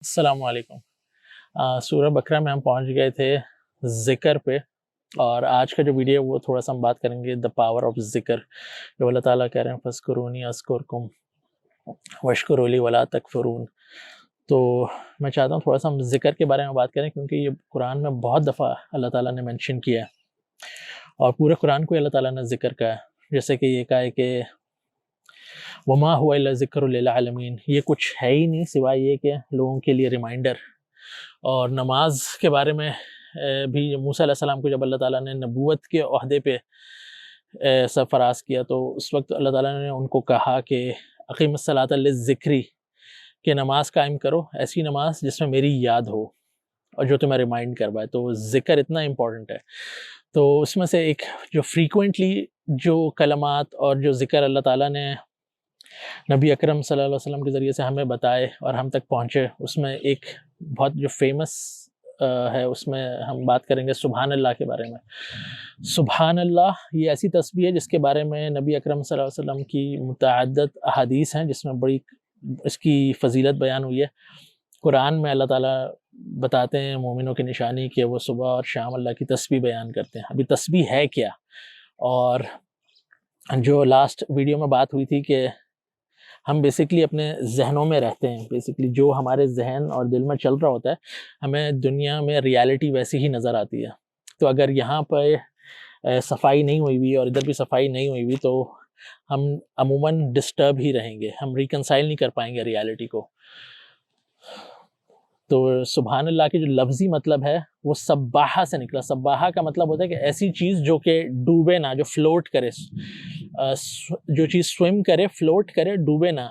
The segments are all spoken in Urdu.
السلام علیکم۔ سورہ بقرہ میں ہم پہنچ گئے تھے ذکر پہ، اور آج کا جو ویڈیو ہے وہ تھوڑا سا ہم بات کریں گے دا پاور آف ذکر، جو اللہ تعالیٰ کہہ رہے ہیں فَاذْكُرُونِی أَذْكُرْكُمْ وَاشْكُرُوا لِی وَلَا تَکْفُرُونَ۔ تو میں چاہتا ہوں تھوڑا سا ہم ذکر کے بارے میں بات کریں، کیونکہ یہ قرآن میں بہت دفعہ اللہ تعالیٰ نے مینشن کیا ہے، اور پورے قرآن کو اللہ تعالیٰ نے ذکر کہا ہے، جیسے کہ یہ کہا ہے کہ وَمَا هُوَ إِلَّا ذِكْرٌ لِلْعَالَمِينَ، یہ کچھ ہے ہی نہیں سوائے یہ کہ لوگوں کے لیے ریمائنڈر۔ اور نماز کے بارے میں بھی موسیٰ علیہ السلام کو جب اللہ تعالیٰ نے نبوت کے عہدے پہ سرفراز کیا، تو اس وقت اللہ تعالیٰ نے ان کو کہا کہ اقیم الصلاۃ للذکری، کہ نماز قائم کرو، ایسی نماز جس میں میری یاد ہو اور جو تمہیں ریمائنڈ کروائے۔ تو ذکر اتنا امپورٹنٹ ہے۔ تو اس میں سے ایک جو فریکوینٹلی جو کلمات اور جو ذکر اللہ تعالیٰ نے نبی اکرم صلی اللہ علیہ وسلم کے ذریعے سے ہمیں بتائے اور ہم تک پہنچے، اس میں ایک بہت جو فیمس ہے، اس میں ہم بات کریں گے سبحان اللہ کے بارے میں۔ سبحان اللہ یہ ایسی تسبیح ہے جس کے بارے میں نبی اکرم صلی اللہ علیہ وسلم کی متعدد احادیث ہیں، جس میں بڑی اس کی فضیلت بیان ہوئی ہے۔ قرآن میں اللہ تعالیٰ بتاتے ہیں مومنوں کی نشانی کہ وہ صبح اور شام اللہ کی تسبیح بیان کرتے ہیں۔ ابھی تسبیح ہے کیا؟ اور جو لاسٹ ویڈیو میں بات ہوئی تھی کہ ہم بیسکلی اپنے ذہنوں میں رہتے ہیں، بیسکلی جو ہمارے ذہن اور دل میں چل رہا ہوتا ہے، ہمیں دنیا میں ریالٹی ویسی ہی نظر آتی ہے۔ تو اگر یہاں پہ صفائی نہیں ہوئی ہوئی اور ادھر بھی صفائی نہیں ہوئی ہوئی، تو ہم عموماً ڈسٹرب ہی رہیں گے، ہم ریکنسائل نہیں کر پائیں گے ریالٹی کو۔ تو سبحان اللہ کے جو لفظی مطلب ہے وہ سباحہ سے نکلا۔ سباحہ کا مطلب ہوتا ہے کہ ایسی چیز جو کہ ڈوبے نہ، جو فلوٹ کرے، جو چیز سوئم کرے، فلوٹ کرے، ڈوبے نہ۔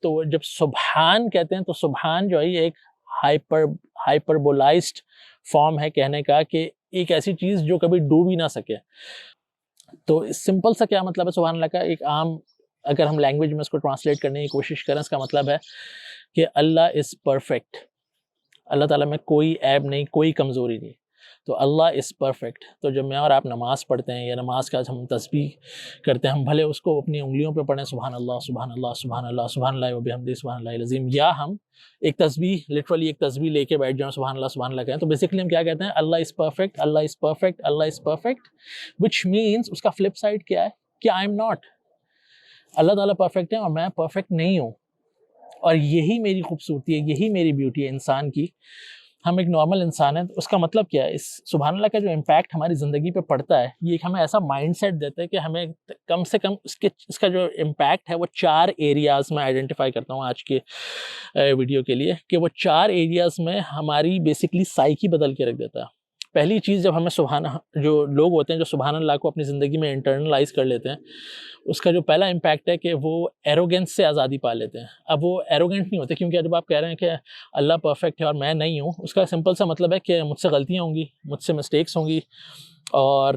تو جب سبحان کہتے ہیں تو سبحان جو ہے یہ ایک ہائپربولائزڈ فارم ہے کہنے کا، کہ ایک ایسی چیز جو کبھی ڈوب ہی نہ سکے۔ تو سمپل سا کیا مطلب ہے سبحان اللہ کا؟ ایک عام اگر ہم لینگویج میں اس کو ٹرانسلیٹ کرنے کی کوشش کریں، اس کا مطلب ہے کہ اللہ از پرفیکٹ، اللہ تعالیٰ میں کوئی عیب نہیں، کوئی کمزوری نہیں۔ تو اللہ از پرفیکٹ۔ تو جب میں اور آپ نماز پڑھتے ہیں یا نماز کا ہم تسبیح کرتے ہیں، ہم بھلے اس کو اپنی انگلیوں پہ پڑھیں، سبحان اللہ سبحان اللہ سبحان اللہ سبحان اللہ وبحمدہ سبحان اللہ العظیم، یا ہم ایک تسبیح لٹرلی ایک تسبیح لے کے بیٹھ جائیں سبحان اللہ کہیں، تو بیسکلی ہم کیا کہتے ہیں؟ اللہ از پرفیکٹ، اللہ از پرفیکٹ، اللہ از پرفیکٹ، وچ مینس اس کا فلپ سائڈ کیا ہے کہ آئی ایم ناٹ۔ اللہ تعالیٰ پرفیکٹ ہے اور میں پرفیکٹ نہیں ہوں، اور یہی میری خوبصورتی ہے، یہی میری بیوٹی ہے انسان کی۔ ہم ایک نارمل انسان ہیں، اس کا مطلب کیا ہے؟ اس سبحان اللہ کا جو امپیکٹ ہماری زندگی پہ پڑتا ہے، یہ ہمیں ایسا مائنڈ سیٹ دیتا ہے کہ ہمیں کم سے کم اس کا جو امپیکٹ ہے وہ 4 ایریاز میں آئیڈینٹیفائی کرتا ہوں آج کے ویڈیو کے لیے، کہ وہ 4 ایریاز میں ہماری بیسکلی سائیکی بدل کے رکھ دیتا ہے۔ پہلی چیز، جب ہمیں جو لوگ ہوتے ہیں جو سبحان اللہ کو اپنی زندگی میں انٹرنلائز کر لیتے ہیں، اس کا جو پہلا امپیکٹ ہے کہ وہ ایروگنس سے آزادی پا لیتے ہیں۔ اب وہ ایروگنٹ نہیں ہوتے، کیونکہ جب آپ کہہ رہے ہیں کہ اللہ پرفیکٹ ہے اور میں نہیں ہوں، اس کا سمپل سا مطلب ہے کہ مجھ سے غلطیاں ہوں گی، مجھ سے مسٹیکس ہوں گی، اور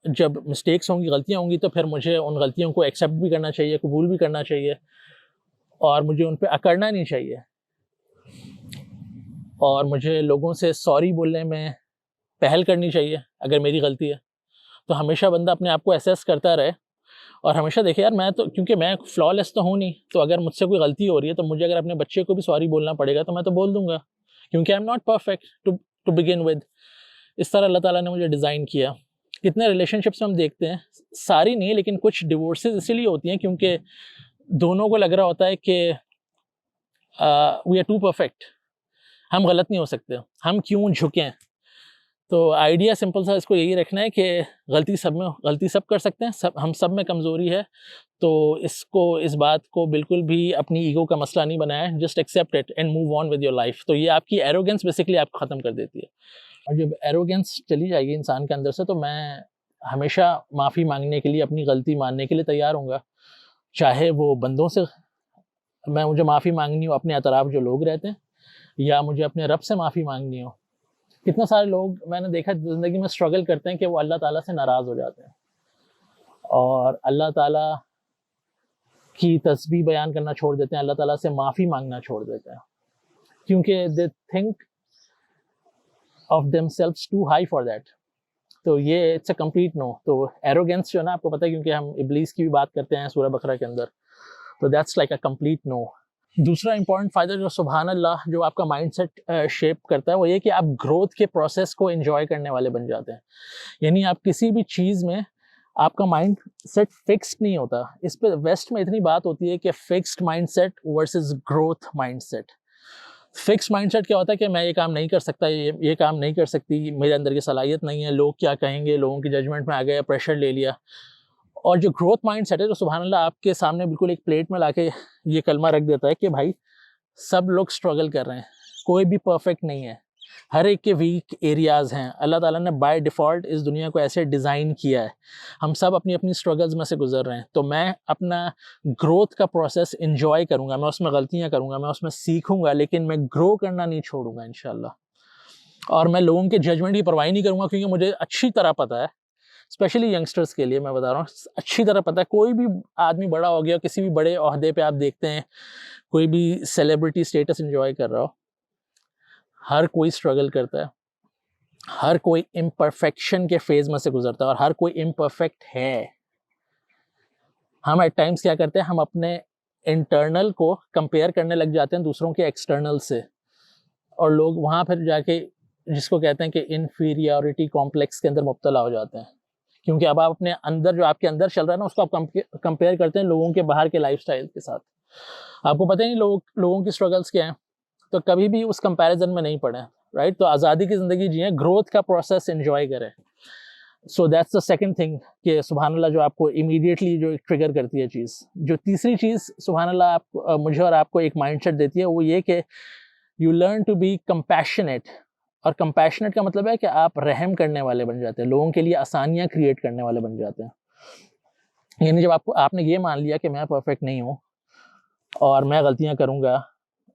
جب مسٹیکس ہوں گی، غلطیاں ہوں گی، تو پھر مجھے ان غلطیوں کو ایکسیپٹ بھی کرنا چاہیے، قبول بھی کرنا چاہیے، اور مجھے ان پہ اکڑنا نہیں چاہیے، اور مجھے لوگوں سے سوری بولنے میں پہل کرنی چاہیے اگر میری غلطی ہے۔ تو ہمیشہ بندہ اپنے آپ کو ایسیس کرتا رہے، اور ہمیشہ دیکھے یار میں تو، کیونکہ میں فلالیس تو ہوں نہیں، تو اگر مجھ سے کوئی غلطی ہو رہی ہے تو مجھے اگر اپنے بچے کو بھی سوری بولنا پڑے گا تو میں تو بول دوں گا، کیونکہ I am not perfect to begin with. اس طرح اللہ تعالیٰ نے مجھے ڈیزائن کیا۔ کتنے ریلیشن شپس میں ہم دیکھتے ہیں، ساری نہیں لیکن کچھ ڈیورسز اسی لیے ہوتی ہیں کیونکہ دونوں کو لگ رہا ہوتا ہے کہ وی آر ٹو پرفیکٹ، ہم غلط نہیں ہو سکتے، ہم کیوں جھکیں۔ تو آئیڈیا سمپل سا اس کو یہی رکھنا ہے کہ غلطی سب کر سکتے ہیں، ہم سب میں کمزوری ہے۔ تو اس بات کو بالکل بھی اپنی ایگو کا مسئلہ نہیں بنایا، just accept it and move on with your life. تو یہ آپ کی ایروگنس بیسکلی آپ کو ختم کر دیتی ہے، اور جب ایروگنس چلی جائے گی انسان کے اندر سے، تو میں ہمیشہ معافی مانگنے کے لیے، اپنی غلطی ماننے کے لیے تیار ہوں گا، چاہے وہ بندوں سے مجھے معافی مانگنی ہو، اپنے اطراف جو لوگ رہتے ہیں، یا مجھے اپنے رب سے معافی مانگنی ہو۔ کتنے سارے لوگ میں نے دیکھا زندگی میں اسٹرگل کرتے ہیں کہ وہ اللہ تعالیٰ سے ناراض ہو جاتے ہیں، اور اللہ تعالیٰ کی تسبیح بیان کرنا چھوڑ دیتے ہیں، اللہ تعالیٰ سے معافی مانگنا چھوڑ دیتے ہیں، کیونکہ they think of themselves too high for that. تو یہ اٹس اے کمپلیٹ نو۔ تو ایروگینس جو ہے نا، آپ کو پتہ ہے کیونکہ ہم ابلیس کی بھی بات کرتے ہیں سورہ بقرہ کے اندر، تو دیٹس لائک اے کمپلیٹ نو۔ دوسرا امپورٹنٹ فائدہ جو سبحان اللہ جو آپ کا مائنڈ سیٹ شیپ کرتا ہے وہ یہ کہ آپ گروتھ کے پروسیس کو انجوائے کرنے والے بن جاتے ہیں. یعنی آپ کسی بھی چیز میں آپ کا مائنڈ سیٹ فکسڈ نہیں ہوتا. اس پہ ویسٹ میں اتنی بات ہوتی ہے کہ fixed mindset versus growth mindset. Fix mindset کیا ہوتا ہے کہ میں یہ کام نہیں کر سکتا, یہ کام نہیں کر سکتی, میرے اندر کی صلاحیت نہیں ہے, لوگ کیا کہیں گے, لوگوں کی ججمنٹ میں آ گیا, پریشر لے لیا. اور جو گروتھ مائنڈ سیٹ ہے جو سبحان اللہ آپ کے سامنے بالکل ایک پلیٹ میں لا کے یہ کلمہ رکھ دیتا ہے کہ بھائی سب لوگ سٹرگل کر رہے ہیں, کوئی بھی پرفیکٹ نہیں ہے, ہر ایک کے ویک ایریاز ہیں. اللہ تعالیٰ نے بائی ڈیفالٹ اس دنیا کو ایسے ڈیزائن کیا ہے, ہم سب اپنی اپنی سٹرگلز میں سے گزر رہے ہیں. تو میں اپنا گروتھ کا پروسیس انجوائے کروں گا, میں اس میں غلطیاں کروں گا, میں اس میں سیکھوں گا, لیکن میں گرو کرنا نہیں چھوڑوں گا انشاءاللہ. اور میں لوگوں کے ججمنٹ کی پرواہ نہیں کروں گا, کیونکہ مجھے اچھی طرح پتہ ہے, اسپیشلی ینگسٹرز کے لیے میں بتا رہا ہوں, اچھی طرح پتہ ہے کوئی بھی آدمی بڑا ہو گیا, کسی بھی بڑے عہدے پہ آپ دیکھتے ہیں, کوئی بھی سیلیبریٹی اسٹیٹس انجوائے کر رہا ہو, ہر کوئی سٹرگل کرتا ہے, ہر کوئی امپرفیکشن کے فیز میں سے گزرتا ہے, اور ہر کوئی امپرفیکٹ ہے. ہم ایٹ ٹائمز کیا کرتے ہیں, ہم اپنے انٹرنل کو کمپیئر کرنے لگ جاتے ہیں دوسروں کے ایکسٹرنل سے, اور لوگ وہاں پھر جا کے جس کو کہتے ہیں کہ انفیریورٹی کمپلیکس کے اندر مبتلا ہو جاتے ہیں, کیونکہ اب آپ اپنے اندر جو آپ کے اندر چل رہا ہے نا اس کو آپ کمپیئر کرتے ہیں لوگوں کے باہر کے لائف سٹائل کے ساتھ. آپ کو پتہ ہی نہیں لوگوں کی سٹرگلز کیا ہیں, تو کبھی بھی اس کمپیریزن میں نہیں پڑیں, رائٹ. تو آزادی کی زندگی جئیں, گروتھ کا پروسیس انجوائے کریں. So that's the second thing کہ سبحان اللہ جو آپ کو امیڈیٹلی جو ٹریگر کرتی ہے چیز. جو تیسری چیز سبحان اللہ آپ مجھے اور آپ کو ایک مائنڈ سیٹ دیتی ہے وہ یہ کہ you learn to be compassionate. اور کمپیشنیٹ کا مطلب ہے کہ آپ رحم کرنے والے بن جاتے ہیں, لوگوں کے لیے آسانیاں کریٹ کرنے والے بن جاتے ہیں. یعنی جب آپ نے یہ مان لیا کہ میں پرفیکٹ نہیں ہوں اور میں غلطیاں کروں گا,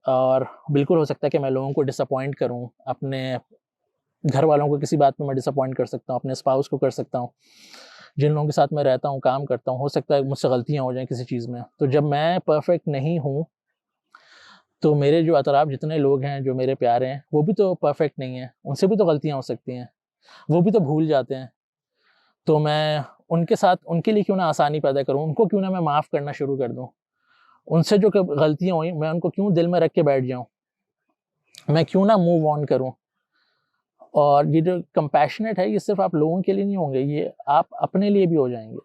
اور بالکل ہو سکتا ہے کہ میں لوگوں کو ڈس اپوائنٹ کروں, اپنے گھر والوں کو کسی بات میں ڈس اپوائنٹ کر سکتا ہوں, اپنے اسپاؤس کو کر سکتا ہوں, جن لوگوں کے ساتھ میں رہتا ہوں کام کرتا ہوں, ہو سکتا ہے مجھ سے غلطیاں ہو جائیں کسی چیز میں. تو جب میں پرفیکٹ نہیں ہوں تو میرے جو اطراف جتنے لوگ ہیں جو میرے پیارے ہیں وہ بھی تو پرفیکٹ نہیں ہیں, ان سے بھی تو غلطیاں ہو سکتی ہیں, وہ بھی تو بھول جاتے ہیں. تو میں ان کے ساتھ ان کے لیے کیوں نہ آسانی پیدا کروں, ان کو کیوں نہ میں معاف کرنا شروع کر دوں, ان سے جو غلطیاں ہوئیں میں ان کو کیوں دل میں رکھ کے بیٹھ جاؤں, میں کیوں نہ موو آن کروں. اور یہ جو کمپیشنیٹ ہے یہ صرف آپ لوگوں کے لیے نہیں ہوں گے, یہ آپ اپنے لیے بھی ہو جائیں گے.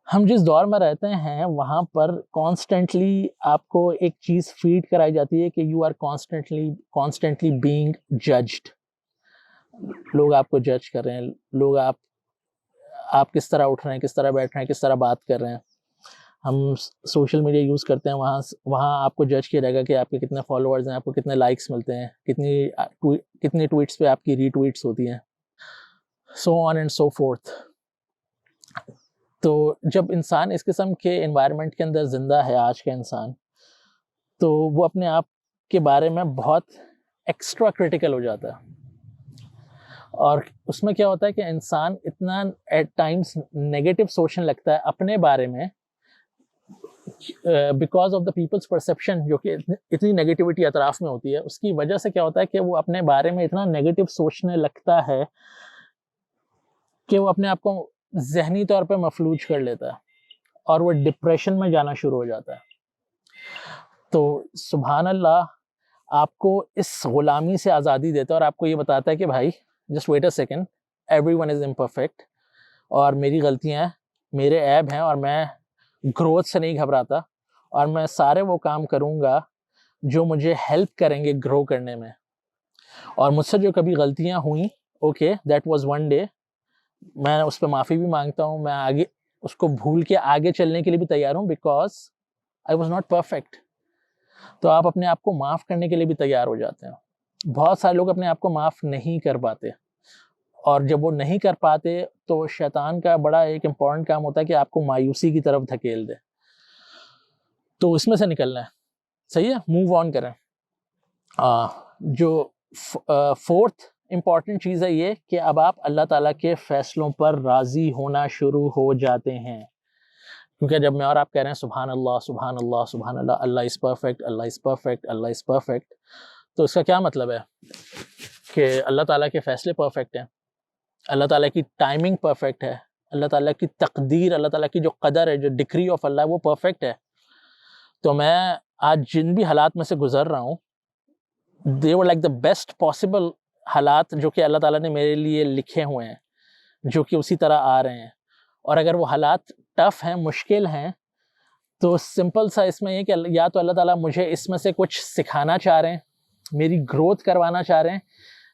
ہم جس دور میں رہتے ہیں وہاں پر کانسٹنٹلی آپ کو ایک چیز فیڈ کرائی جاتی ہے کہ you are constantly being judged. لوگ آپ کو جج کر رہے ہیں, لوگ آپ کس طرح اٹھ رہے ہیں, کس طرح بیٹھ رہے ہیں, کس طرح بات کر رہے ہیں. ہم سوشل میڈیا یوز کرتے ہیں, وہاں آپ کو جج کیا جائے گا کہ آپ کے کتنے فالوورز ہیں, آپ کو کتنے لائکس ملتے ہیں, کتنی ٹویٹس پہ آپ کی ری ٹویٹس ہوتی ہیں, سو آن اینڈ سو فورتھ. تو جب انسان اس قسم کے انوائرمنٹ کے اندر زندہ ہے آج کا انسان, تو وہ اپنے آپ کے بارے میں بہت ایکسٹرا کرٹیکل ہو جاتا ہے. اور اس میں کیا ہوتا ہے کہ انسان اتنا ایٹ ٹائمس نیگیٹو سوچنے لگتا ہے اپنے بارے میں, because of the people's perception, جو کہ اتنی نیگیٹیوٹی اطراف میں ہوتی ہے, اس کی وجہ سے کیا ہوتا ہے کہ وہ اپنے بارے میں اتنا نیگیٹو سوچنے لگتا ہے کہ وہ اپنے آپ کو ذہنی طور پہ مفلوج کر لیتا ہے, اور وہ ڈپریشن میں جانا شروع ہو جاتا ہے. تو سبحان اللہ آپ کو اس غلامی سے آزادی دیتا ہے, اور آپ کو یہ بتاتا ہے کہ بھائی just wait a second, everyone is imperfect, اور میری غلطیاں ہیں, میرے عیب ہیں, اور میں گروتھ سے نہیں گھبراتا, اور میں سارے وہ کام کروں گا جو مجھے ہیلپ کریں گے گرو کرنے میں. اور مجھ سے جو کبھی غلطیاں ہوئیں, okay that was one day, میں اس پہ معافی بھی مانگتا ہوں, میں آگے اس کو بھول کے آگے چلنے کے لیے بھی تیار ہوں, because I was not perfect. تو آپ اپنے آپ کو معاف کرنے کے لیے بھی تیار ہو جاتے ہیں. بہت سارے لوگ اپنے آپ کو معاف نہیں کر پاتے, اور جب وہ نہیں کر پاتے تو شیطان کا بڑا ایک امپورٹنٹ کام ہوتا ہے کہ آپ کو مایوسی کی طرف دھکیل دے. تو اس میں سے نکلنا ہے, صحیح ہے, موو آن کریں. جو فورتھ امپورٹنٹ چیز ہے یہ کہ اب آپ اللہ تعالیٰ کے فیصلوں پر راضی ہونا شروع ہو جاتے ہیں. کیونکہ جب میں اور آپ کہہ رہے ہیں سبحان اللہ سبحان اللہ سبحان اللہ, اللہ از پرفیکٹ, اللہ از پرفیکٹ, اللہ از پرفیکٹ, تو اس کا کیا مطلب ہے کہ اللہ تعالیٰ کے فیصلے پرفیکٹ ہیں, اللہ تعالیٰ کی ٹائمنگ پرفیکٹ ہے, اللہ تعالیٰ کی تقدیر, اللہ تعالیٰ کی جو قدر ہے, جو ڈکری آف اللہ ہے وہ پرفیکٹ ہے. تو میں آج جن بھی حالات میں سے گزر رہا ہوں they were like the best possible حالات جو کہ اللہ تعالیٰ نے میرے لیے لکھے ہوئے ہیں، جو کہ اسی طرح آ رہے ہیں. اور اگر وہ حالات ٹف ہیں، مشکل ہیں، تو سمپل سا اس میں یہ کہ یا تو اللہ تعالیٰ مجھے اس میں سے کچھ سکھانا چاہ رہے ہیں، میری گروتھ کروانا چاہ رہے ہیں،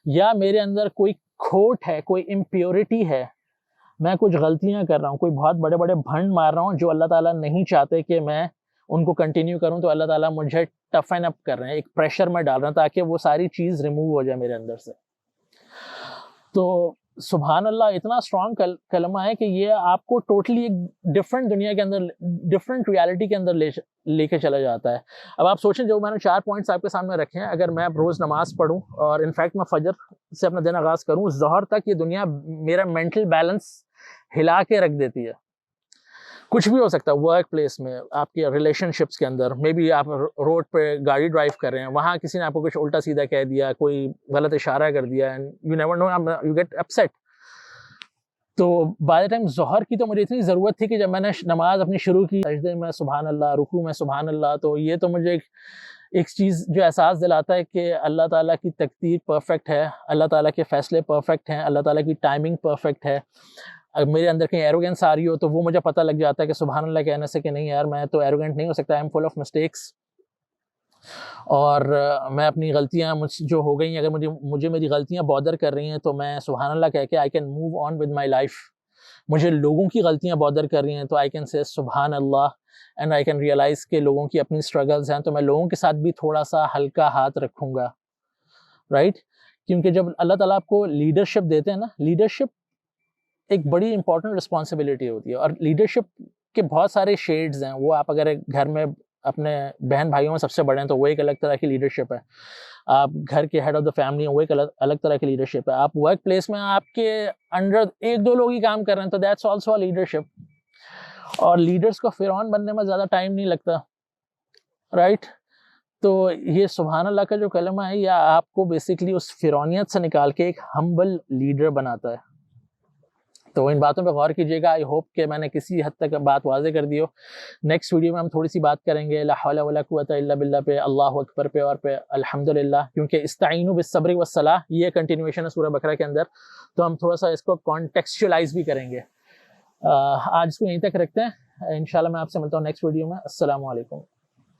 یا میرے اندر کوئی کھوٹ ہے، کوئی امپیورٹی ہے، میں کچھ غلطیاں کر رہا ہوں، کوئی بہت بڑے بڑے بھنڈ مار رہا ہوں جو اللہ تعالیٰ نہیں چاہتے کہ میں ان کو کنٹینیو کروں. تو اللہ تعالیٰ مجھے ٹفن اپ کر رہے ہیں، ایک پریشر میں ڈال رہے ہیں تاکہ وہ ساری چیز ریموو ہو جائے میرے اندر سے. تو سبحان اللہ اتنا اسٹرانگ کلمہ ہے کہ یہ آپ کو ٹوٹلی ایک ڈفرینٹ دنیا کے اندر، ڈفرینٹ ریالٹی کے اندر لے کے چلا جاتا ہے. اب آپ سوچیں جو میں نے 4 پوائنٹس آپ کے سامنے رکھے ہیں، اگر میں روز نماز پڑھوں اور انفیکٹ میں فجر سے اپنا دن آغاز کروں، ظہر تک یہ دنیا میرا مینٹل بیلنس ہلا کے رکھ دیتی ہے. کچھ بھی ہو سکتا ہے، ورک پلیس میں، آپ کے ریلیشن شپس کے اندر، مے بی آپ روڈ پہ گاڑی ڈرائیو کر رہے ہیں، وہاں کسی نے آپ کو کچھ الٹا سیدھا کہہ دیا، کوئی غلط اشارہ کر دیا، you never know, you get upset. تو بائی دا ٹائم ظہر کی تو مجھے اتنی ضرورت تھی کہ جب میں نے نماز اپنی شروع کی، سجدے میں سبحان اللہ، رکوع میں سبحان اللہ، تو یہ تو مجھے ایک چیز جو احساس دلاتا ہے کہ اللہ تعالیٰ کی تقدیر پرفیکٹ ہے، اللہ تعالیٰ کے فیصلے پرفیکٹ ہیں، اللہ تعالیٰ کی ٹائمنگ پرفیکٹ ہے. اگر میرے اندر کہیں ایروگنس آ رہی ہو تو وہ مجھے پتہ لگ جاتا ہے کہ سبحان اللہ کہنے سے کہ نہیں یار میں تو ایروگنٹ نہیں ہو سکتا، I am full of mistakes. اور میں اپنی غلطیاں جو ہو گئی ہیں، اگر مجھے میری غلطیاں بادر کر رہی ہیں تو میں سبحان اللہ کہہ کے I can move on with my life. مجھے لوگوں کی غلطیاں بادر کر رہی ہیں تو آئی کین سے سبحان اللہ اینڈ آئی کین ریئلائز کہ لوگوں کی اپنی اسٹرگلز ہیں، تو میں لوگوں کے ساتھ بھی تھوڑا سا ہلکا ہاتھ رکھوں گا، رائٹ. کیونکہ جب اللہ تعالیٰ آپ کو لیڈرشپ دیتے ہیں نا، لیڈرشپ ایک بڑی امپورٹنٹ رسپانسبلٹی ہوتی ہے. اور لیڈرشپ کے بہت سارے شیڈز ہیں. وہ آپ اگر گھر میں اپنے بہن بھائیوں میں سب سے بڑے ہیں تو وہ ایک الگ طرح کی لیڈرشپ ہے. آپ گھر کے ہیڈ آف دا فیملی ہیں، وہ ایک الگ طرح کی لیڈرشپ ہے. آپ ورک پلیس میں آپ کے انڈر 1-2 لوگ ہی کام کر رہے ہیں تو دیٹس آلسو اے لیڈرشپ. اور لیڈرز کو فرعون بننے میں زیادہ ٹائم نہیں لگتا، رائٹ. تو یہ سبحان اللہ کا جو کلمہ ہے یہ آپ کو بیسکلی اس فرعونیت سے نکال کے ایک ہمبل لیڈر بناتا ہے. تو ان باتوں پہ غور کیجیے گا. آئی ہوپ کہ میں نے کسی حد تک بات واضح کر دی ہو. نیکسٹ ویڈیو میں ہم تھوڑی سی بات کریں گے لا حول ولا قوۃ الا باللہ پہ، اللہ اکبر پہ، اور پہ الحمدللہ، کیونکہ استعینوا بالصبر والصلاۃ یہ کنٹینیویشن ہے سورہ بقرہ کے اندر. تو ہم تھوڑا سا اس کو کانٹیکسچولائز بھی کریں گے. آج اس کو یہیں تک رکھتے ہیں. انشاءاللہ میں آپ سے ملتا ہوں نیکسٹ ویڈیو میں. السلام علیکم.